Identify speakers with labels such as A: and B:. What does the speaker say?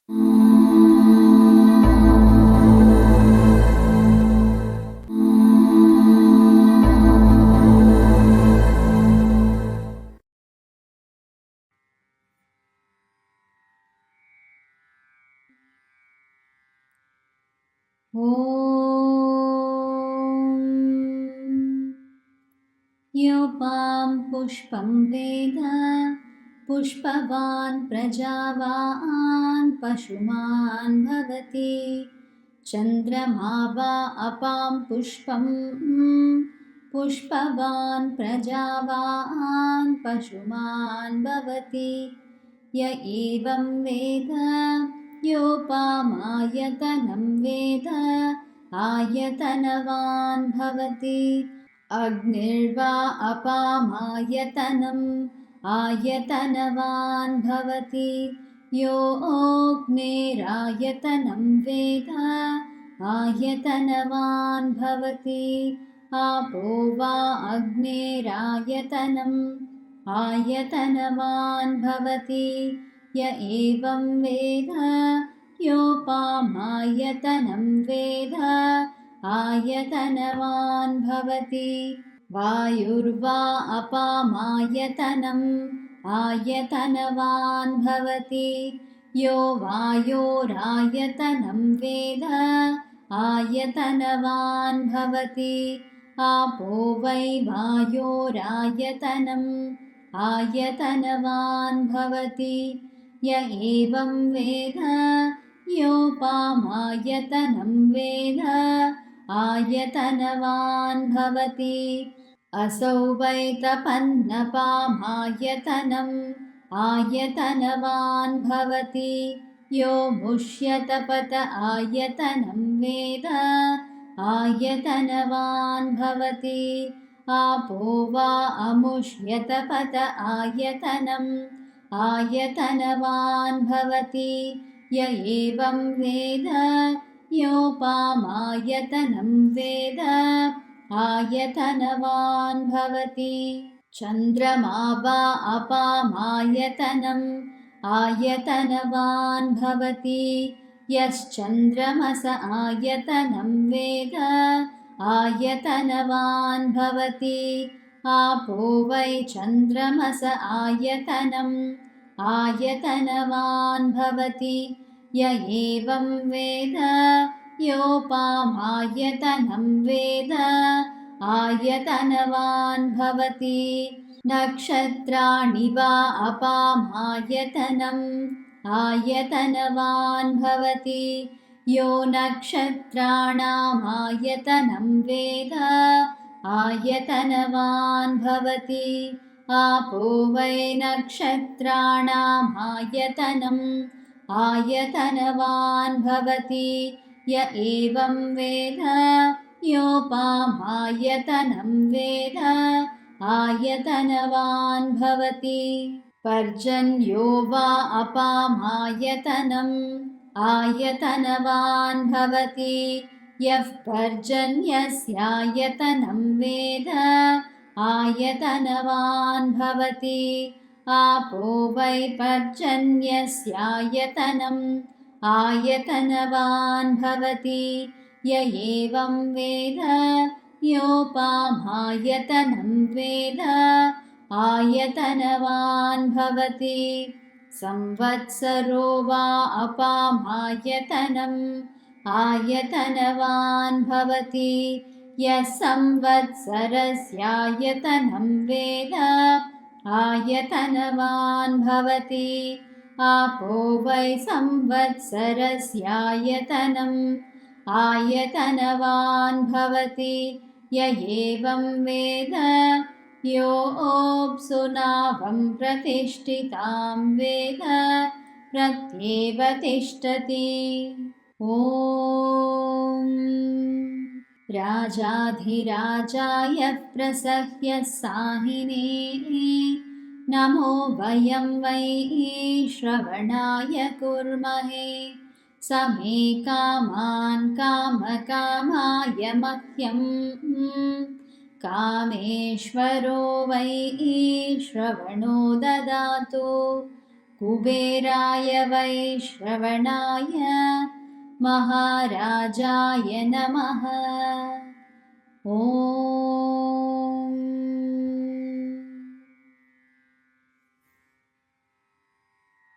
A: योपां पुष्पं वेद पुष्पवान् प्रजावान् पशुमान् भवति। चन्द्रमा वा अपां पुष्पं पुष्पवान् प्रजावान् पशुमान् भवति। य एवं वेद योपामायतनं वेद आयतनवान् भवति। अग्निर्वा अपामायतनम् आयतनवान् भवति। यो अग्निरायतनं वेद आयतनवान् भवति। आपो वा अग्निरायतनम् आयतनवान् भवति। य एवं वेद योपामायतनं वेद आयतनवान् भवति। वायुर्वा अपामायतनम् आयतनवान् भवति। यो वायोरायतनं वेद आयतनवान् भवति। आपो वै वायोरायतनम् आयतनवान् भवति। य एवं वेद योपामायतनं वेद आयतनवान् भवति। असौ वै तपन्नपामायतनम् आयतनवान् भवति। यो मुष्यतपत आयतनं वेद आयतनवान् भवति। आपो वा अमुष्यतपत आयतनम् आयतनवान् भवति। य एवं वेद योपामायतनं वेद आयतनवान् भवति। चन्द्रमा वा अपामायतनम् आयतनवान् भवति। यश्चन्द्रमस आयतनं वेद आयतनवान् भवति। आपो वै चन्द्रमस आयतनम् आयतनवान् भवति। य एवं वेद योपामायतनं वेद आयतनवान् भवति। नक्षत्राणि वा अपामायतनम् आयतनवान् भवति। यो नक्षत्राणामायतनं वेद आयतनवान् भवति। आपो वै नक्षत्राणामायतनम् आयतनवान् भवति। य एवं वेद योपामायतनं वेद आयतनवान् भवति। पर्जन्यो वा अपामायतनम् आयतनवान् भवति। यः पर्जन्यस्यायतनं वेद आयतनवान् भवति। आपो वै पर्जन्यस्यायतनम् आयतनवान् भवति। य एवं वेद योपामायतनं वेद आयतनवान् भवति। संवत्सरो वा अपामायतनम् आयतनवान् भवति। यः संवत्सरस्यायतनं वेद आयतनवान् भवति। आपो वै संवत्सरस्यायतनम् आयतनवान् भवति। य एवं वेद योऽप्सुनावं प्रतिष्ठितां वेद प्रत्येव तिष्ठति। ॐ राजाधिराजाय प्रसह्य साहिने नमो वयं वै श्रवणाय कुर्महे। समे कामान् कामकामाय मह्यं कामेश्वरो वै श्रवणो ददातु। कुबेराय वैश्रवणाय महाराजाय नमः।